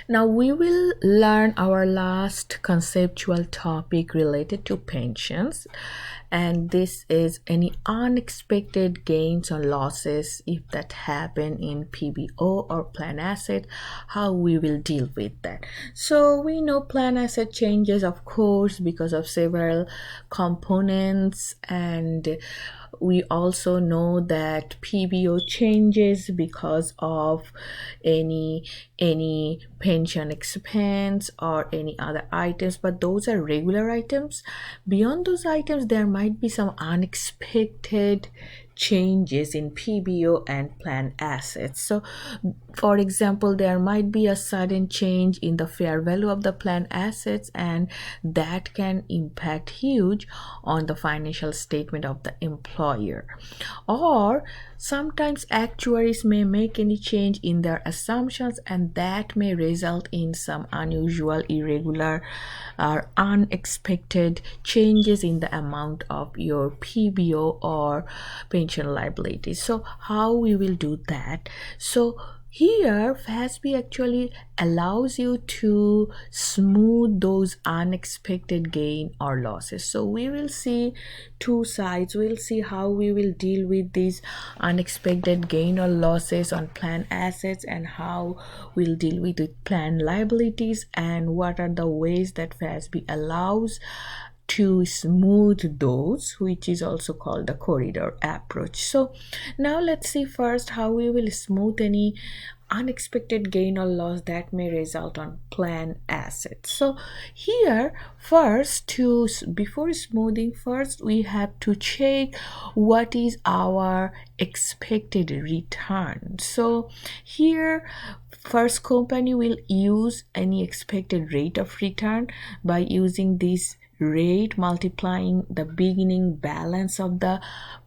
Now we will learn our last conceptual topic related to pensions, and this is any unexpected gains or losses if that happen in PBO or plan asset, how we will deal with that. So we know plan asset changes, of course, because of several components, and we also know that PBO changes because of any pension expense or any other items, but those are regular items. Beyond those items, there might be some unexpected changes in PBO and plan assets. So, for example, there might be a sudden change in the fair value of the plan assets, and that can impact huge on the financial statement of the employer. Or sometimes actuaries may make any change in their assumptions, and that may result in some unusual, irregular, or unexpected changes in the amount of your PBO or pension liabilities. So how we will do that? So here, FASB actually allows you to smooth those unexpected gain or losses. So we will see two sides. We'll see how we will deal with these unexpected gain or losses on plan assets, and how we'll deal with the plan liabilities, and what are the ways that FASB allows to smooth those, which is also called the corridor approach. So now let's see first how we will smooth any unexpected gain or loss that may result on plan assets. So here first, to before smoothing, first we have to check what is our expected return. So here first, company will use any expected rate of return by using this rate multiplying the beginning balance of the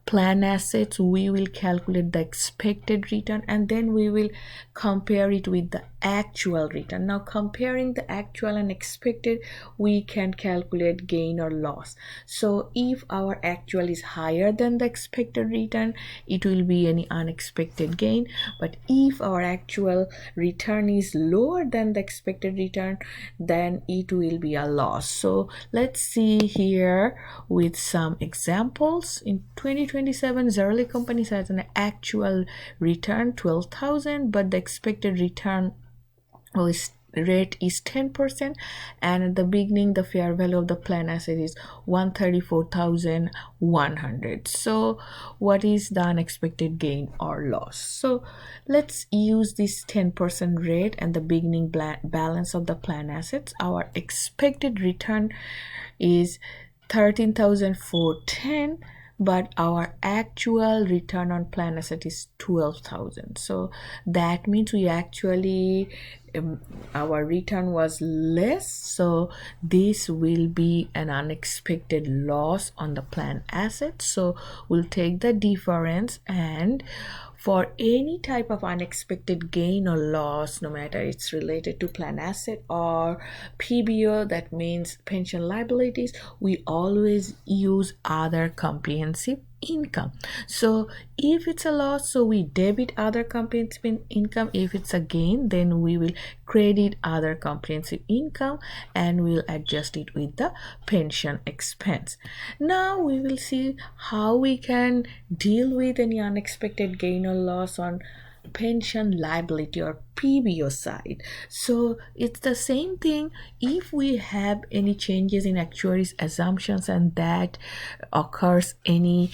plan assets. We will calculate the expected return, and then we will compare it with the actual return. Now, comparing the actual and expected, we can calculate gain or loss. So if our actual is higher than the expected return, it will be any unexpected gain. But if our actual return is lower than the expected return, then it will be a loss. So let's see here with some examples. In 2027, Zerle Company has an actual return 12,000, but the expected return rate is 10%, and at the beginning the fair value of the plan asset is 134,100. So what is the unexpected gain or loss? So let's use this 10% rate and the beginning balance of the plan assets. Our expected return is 13,410, but our actual return on plan asset is 12,000. So that means we actually our return was less, so this will be an unexpected loss on the plan asset. So we'll take the difference, and for any type of unexpected gain or loss, no matter it's related to plan asset or PBO, that means pension liabilities, we always use other comprehensive income. So if it's a loss, so we debit other comprehensive income. If it's a gain, then we will credit other comprehensive income, and we'll adjust it with the pension expense. Now we will see how we can deal with any unexpected gain or loss on pension liability or PBO side. So it's the same thing. If we have any changes in actuaries assumptions, and that occurs any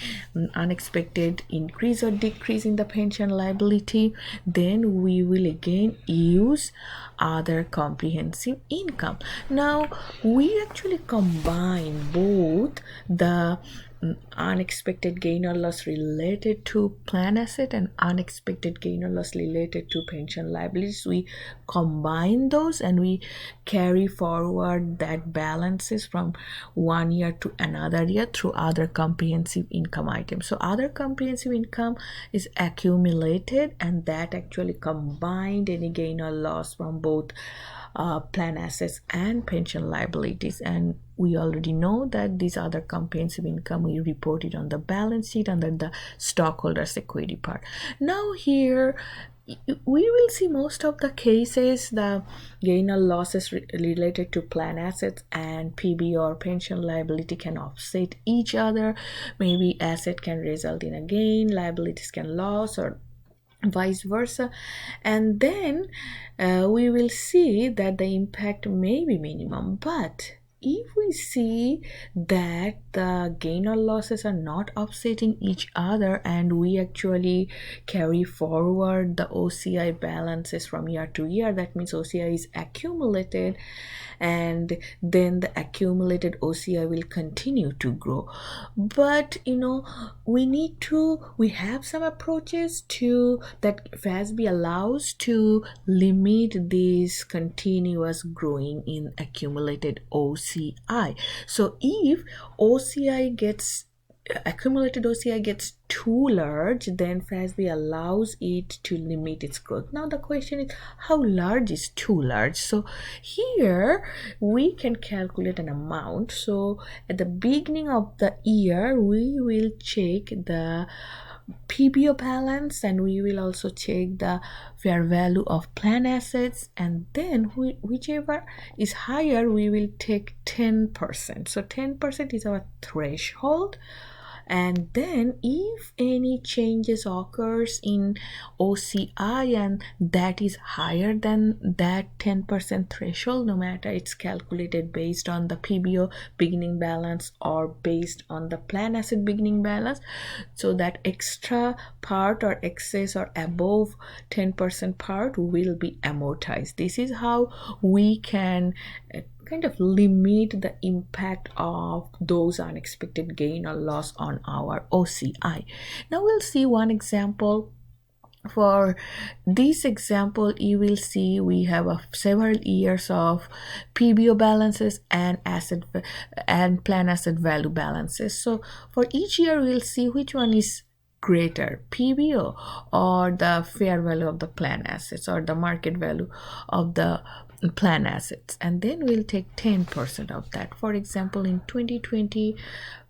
unexpected increase or decrease in the pension liability, then we will again use other comprehensive income. Now we actually combine both the unexpected gain or loss related to plan asset and unexpected gain or loss related to pension liabilities. We combine those and we carry forward that balances from one year to another year through other comprehensive income items. So other comprehensive income is accumulated, and that actually combined any gain or loss from both plan assets and pension liabilities. And we already know that these other comprehensive income we reported on the balance sheet under the stockholders equity part. Now here we will see most of the cases the gain or losses related to plan assets and PB or pension liability can offset each other. Maybe asset can result in a gain, liabilities can loss, or vice versa. And then we will see that the impact may be minimum, but if we see that the gain or losses are not offsetting each other and we actually carry forward the OCI balances from year to year, that means OCI is accumulated, and then the accumulated OCI will continue to grow. But we have some approaches to that FASB allows to limit this continuous growing in accumulated OCI. So if accumulated OCI gets too large, then FASB allows it to limit its growth. Now the question is, how large is too large? So here we can calculate an amount. So at the beginning of the year, we will check the PBO balance, and we will also check the fair value of plan assets, and then whichever is higher, we will take 10%. So 10% is our threshold. And then if any changes occurs in OCI and that is higher than that 10% threshold, no matter it's calculated based on the PBO beginning balance or based on the plan asset beginning balance, so that extra part or excess or above 10% part will be amortized. This is how we can kind of limit the impact of those unexpected gain or loss on our OCI. Now we'll see one example. For this example, you will see we have several years of PBO balances and plan asset value balances. So for each year, we'll see which one is greater, PBO or the fair value of the plan assets or the market value of the plan assets, and then we'll take 10% of that. For example, in 2020,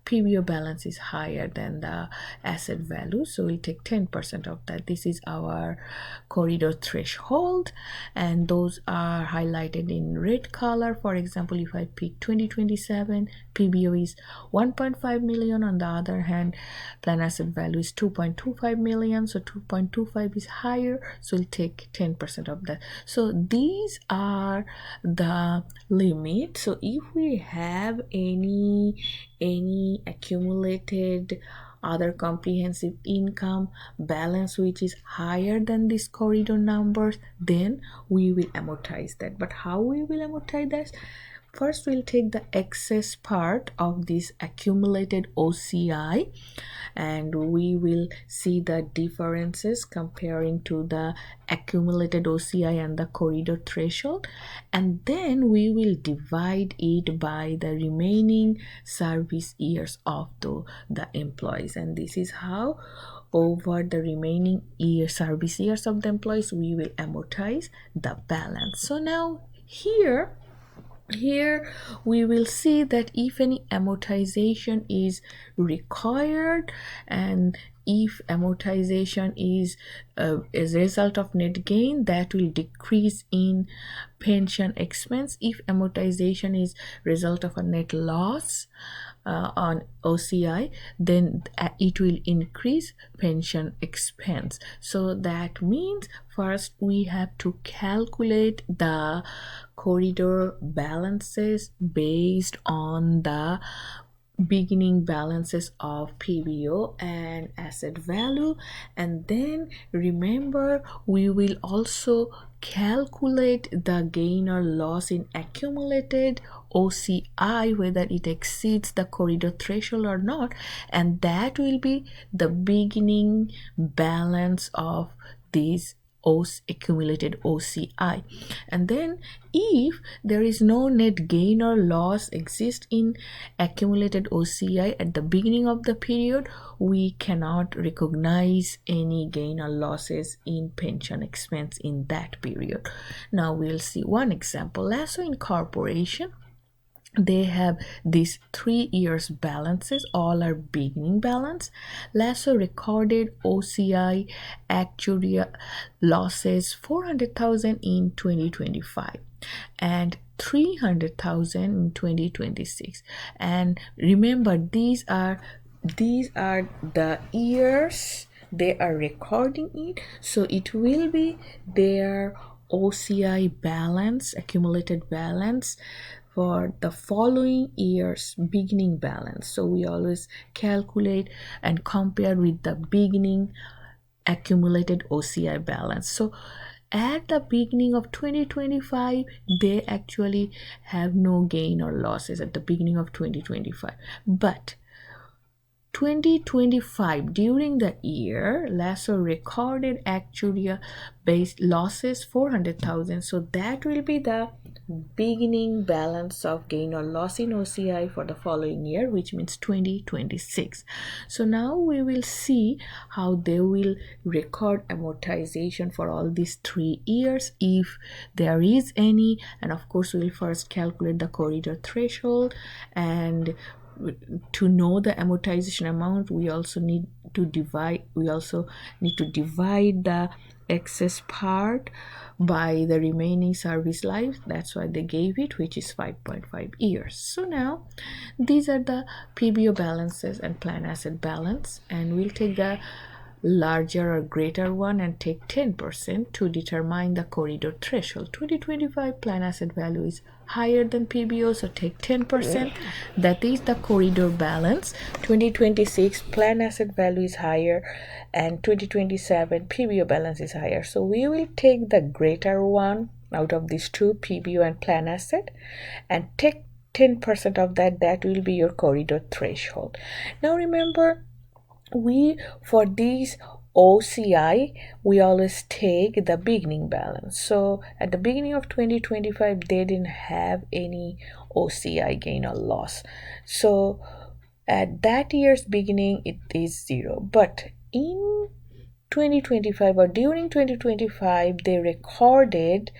PBO balance is higher than the asset value, so we'll take 10% of that. This is our corridor threshold, and those are highlighted in red color. For example, if I pick 2027, PBO is 1.5 million. On the other hand, plan asset value is 2.25 million, so 2.25 is higher, so we'll take 10% of that. So these are the limits. So if we have any accumulated other comprehensive income balance which is higher than this corridor numbers, then we will amortize that. But how we will amortize that? First, we'll take the excess part of this accumulated OCI, and we will see the differences comparing to the accumulated OCI and the corridor threshold, and then we will divide it by the remaining service years of the employees, and this is how over the remaining service years of the employees we will amortize the balance. So now here we will see that if any amortization is required, and if amortization is as a result of net gain, that will decrease in pension expense. If amortization is result of a net loss on OCI, then it will increase pension expense. So that means first we have to calculate the corridor balances based on the beginning balances of PBO and asset value, and then remember we will also calculate the gain or loss in accumulated OCI, whether it exceeds the corridor threshold or not, and that will be the beginning balance of these accumulated OCI. And then if there is no net gain or loss exist in accumulated OCI at the beginning of the period, we cannot recognize any gain or losses in pension expense in that period. Now we'll see one example. Lasso Incorporation they have these 3 years balances, all are beginning balance. Lasso recorded OCI actuarial losses 400,000 in 2025 and 300,000 in 2026. And remember, these are the years they are recording it, so it will be their OCI balance, accumulated balance for the following year's beginning balance. So we always calculate and compare with the beginning accumulated OCI balance. So at the beginning of 2025, they actually have no gain or losses at the beginning of 2025. But 2025, during the year, Lasso recorded actuarial based losses 400,000. So that will be the beginning balance of gain or loss in OCI for the following year, which means 2026. So now we will see how they will record amortization for all these 3 years, if there is any. And of course, we will first calculate the corridor threshold, and to know the amortization amount, we also need to divide the excess part by the remaining service life. That's why they gave it, which is 5.5 years. So now these are the PBO balances and plan asset balance, and we'll take the larger or greater one and take 10% to determine the corridor threshold. 2025 plan asset value is higher than PBO, so take 10%. That is the corridor balance. 2026 plan asset value is higher, and 2027 PBO balance is higher. So we will take the greater one out of these two, PBO and plan asset, and take 10% of that. That will be your corridor threshold. Now remember, for these OCI, we always take the beginning balance. So at the beginning of 2025, they didn't have any OCI gain or loss. So at that year's beginning, it is 0. But in 2025 or during 2025, they recorded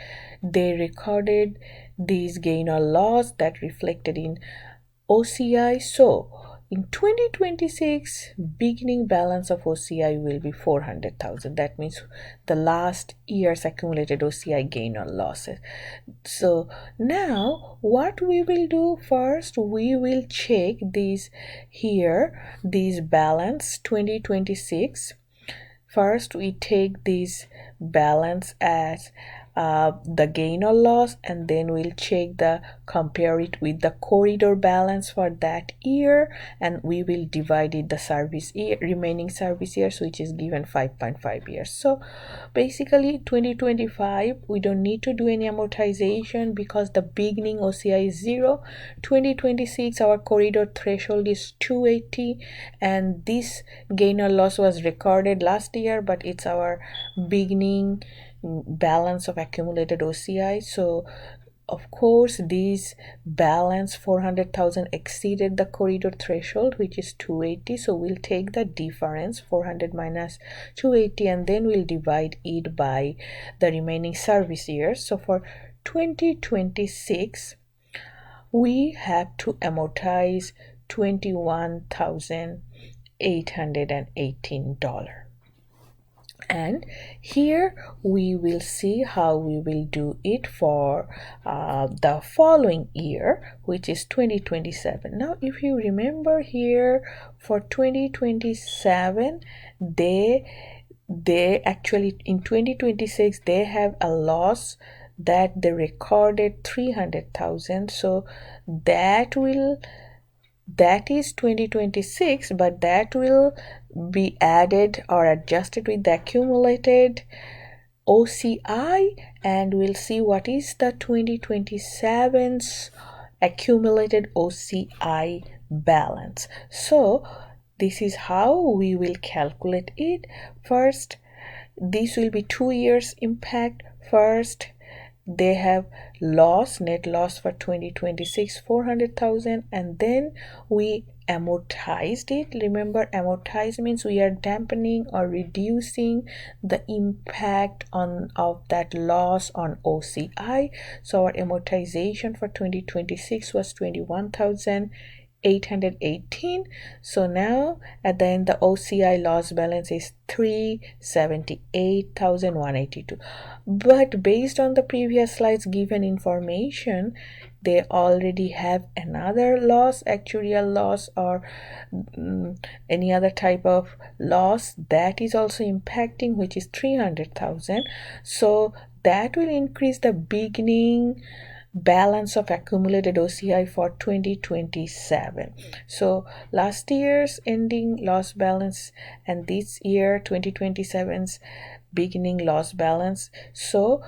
these gain or loss that reflected in OCI. So in 2026, beginning balance of OCI will be 400,000. That means the last year's accumulated OCI gain or losses. So now what we will do first, we will check these balance 2026. First, we take this balance as the gain or loss, and then we'll compare it with the corridor balance for that year, and we will divide it the remaining service years, which is given 5.5 years. So basically 2025, we don't need to do any amortization because the beginning OCI is 0. 2026, our corridor threshold is 280, and this gain or loss was recorded last year, but it's our beginning balance of accumulated OCI. So of course, this balance 400,000 exceeded the corridor threshold, which is 280. So we'll take the difference, 400 minus 280, and then we'll divide it by the remaining service years. So for 2026, we have to amortize $21,818. And here we will see how we will do it for the following year, which is 2027. Now if you remember here, for 2027, they actually in 2026 they have a loss that they recorded 300,000. So that is 2026, but that will be added or adjusted with the accumulated OCI, and we'll see what is the 2027's accumulated OCI balance. So this is how we will calculate it. First, this will be 2 years impact. First, they have net loss for 2026 400,000, and then we amortized it. Remember, amortize means we are dampening or reducing the impact of that loss on OCI. So our amortization for 2026 was 21,818. So now at the end the OCI loss balance is 378,182. But based on the previous slides given information, they already have another loss, actuarial loss, or any other type of loss that is also impacting, which is 300,000. So that will increase the beginning balance of accumulated OCI for 2027. So last year's ending loss balance and this year 2027's beginning loss balance. So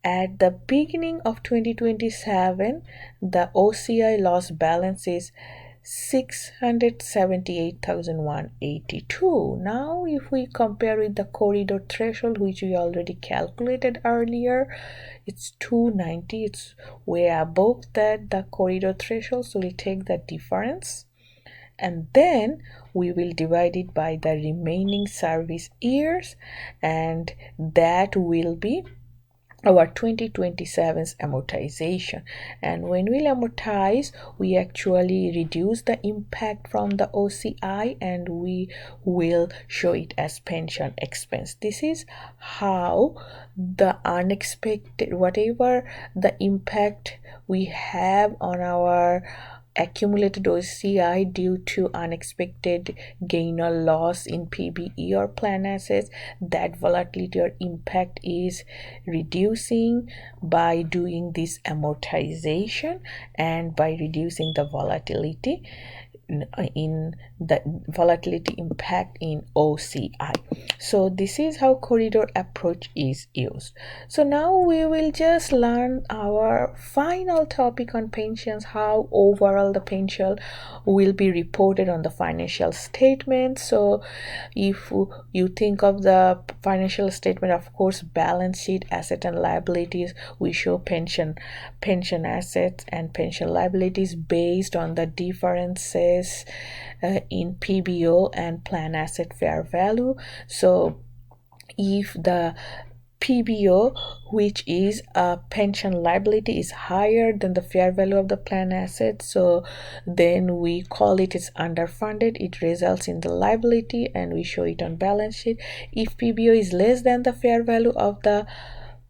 at the beginning of 2027, the OCI loss balance is 678,182. Now if we compare with the corridor threshold, which we already calculated earlier, it's 290. It's way above the corridor threshold, so we take the difference and then we will divide it by the remaining service years, and that will be our 2027's amortization. And when we amortize, we actually reduce the impact from the OCI and we will show it as pension expense. This is how the unexpected, whatever the impact we have on our accumulated OCI due to unexpected gain or loss in PBE or plan assets, that volatility or impact is reducing by doing this amortization and by reducing the volatility in the volatility impact in OCI. So this is how corridor approach is used. So now we will just learn our final topic on pensions, how overall the pension will be reported on the financial statement. So if you think of the financial statement, of course, balance sheet, asset and liabilities, we show pension assets and pension liabilities based on the differences in PBO and plan asset fair value. So if the PBO, which is a pension liability, is higher than the fair value of the plan asset, so then we call it is underfunded. It results in the liability and we show it on balance sheet. If PBO is less than the fair value of the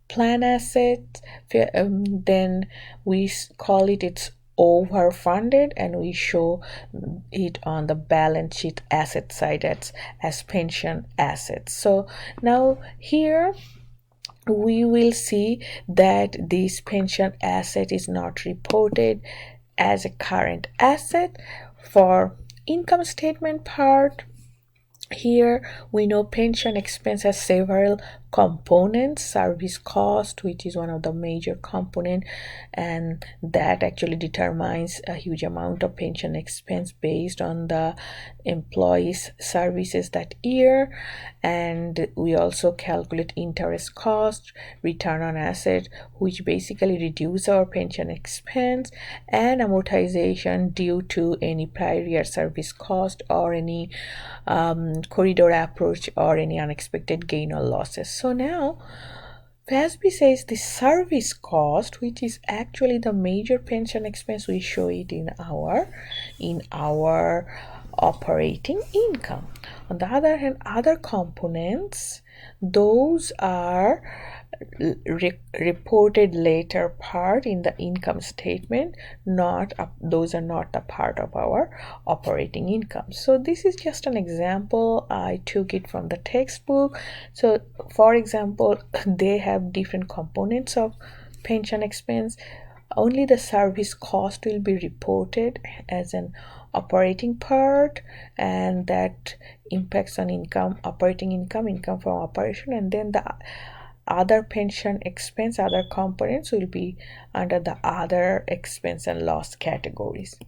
plan asset, then we call it's overfunded and we show it on the balance sheet asset side as pension assets. So now here we will see that this pension asset is not reported as a current asset. For income statement part, here we know pension expense has several components. Service cost, which is one of the major component, and that actually determines a huge amount of pension expense based on the employees' services that year. And we also calculate interest cost, return on asset, which basically reduce our pension expense, and amortization due to any prior year service cost or any corridor approach or any unexpected gain or losses. So now FASB says the service cost, which is actually the major pension expense, we show it in our operating income. On the other hand, other components, those are reported later part in the income statement, those are not a part of our operating income. So this is just an example. I took it from the textbook. So for example, they have different components of pension expense. Only the service cost will be reported as an operating part, and that impacts on operating income from operation, and then the other pension expense, other components will be under the other expense and loss categories.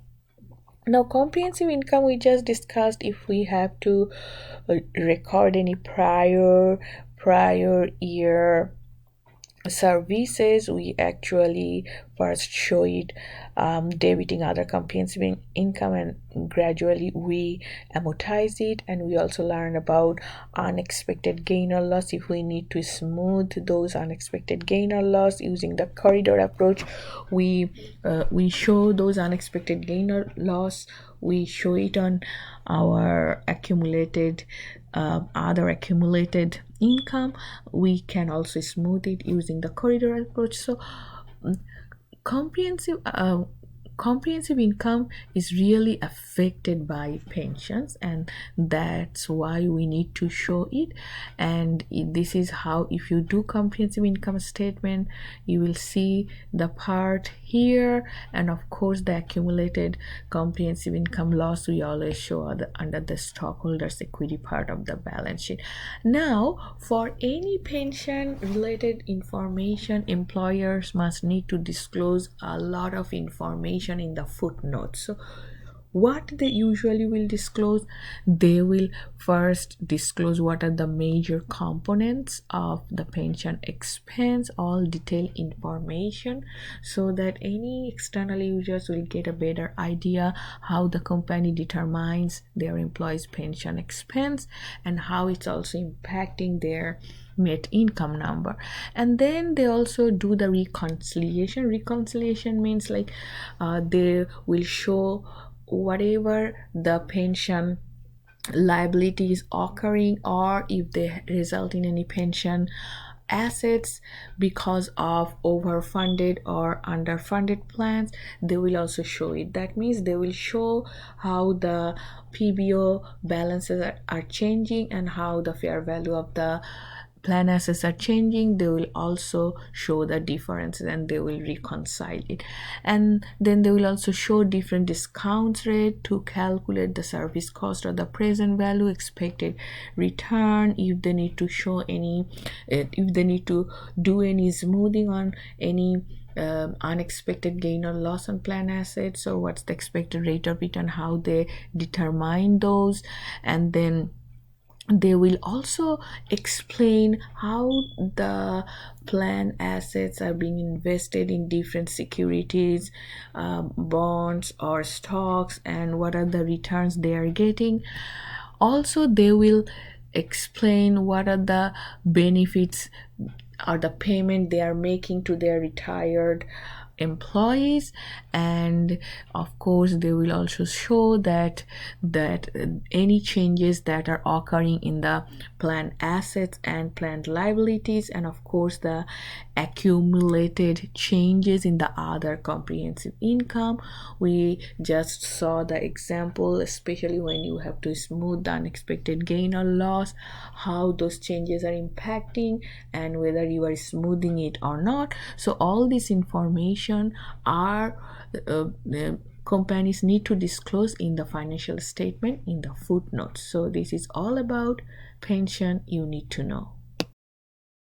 Now comprehensive income, we just discussed if we have to record any prior year services, we actually first show it debiting other comprehensive income, and gradually we amortize it. And we also learn about unexpected gain or loss. If we need to smooth those unexpected gain or loss using the corridor approach, we show those unexpected gain or loss, we show it on our accumulated other accumulated income. We can also smooth it using the corridor approach. So comprehensive comprehensive income is really affected by pensions, and that's why we need to show it. And this is how, if you do comprehensive income statement, you will see the part here, and of course the accumulated comprehensive income loss we always show under the stockholders equity part of the balance sheet. Now, for any pension related information, employers must need to disclose a lot of information in the footnotes. So what they usually will disclose, they will first disclose what are the major components of the pension expense, all detailed information, so that any external users will get a better idea how the company determines their employees pension expense and how it's also impacting their net income number. And then they also do the reconciliation means like they will show whatever the pension liability is occurring, or if they result in any pension assets because of overfunded or underfunded plans, they will also show it. That means they will show how the PBO balances are changing and how the fair value of the plan assets are changing. They will also show the differences and they will reconcile it. And then they will also show different discount rate to calculate the service cost or the present value expected return, if they need to show any if they need to do any smoothing on any unexpected gain or loss on plan assets. So what's the expected rate of return, how they determine those. And then they will also explain how the plan assets are being invested in different securities, bonds or stocks, and what are the returns they are getting. Also, they will explain what are the benefits or the payment they are making to their retired employees. And of course they will also show that any changes that are occurring in the planned assets and planned liabilities, and of course the accumulated changes in the other comprehensive income. We just saw the example, especially when you have to smooth the unexpected gain or loss, how those changes are impacting and whether you are smoothing it or not. So all this information are companies need to disclose in the financial statement in the footnotes. So this is all about pension you need to know.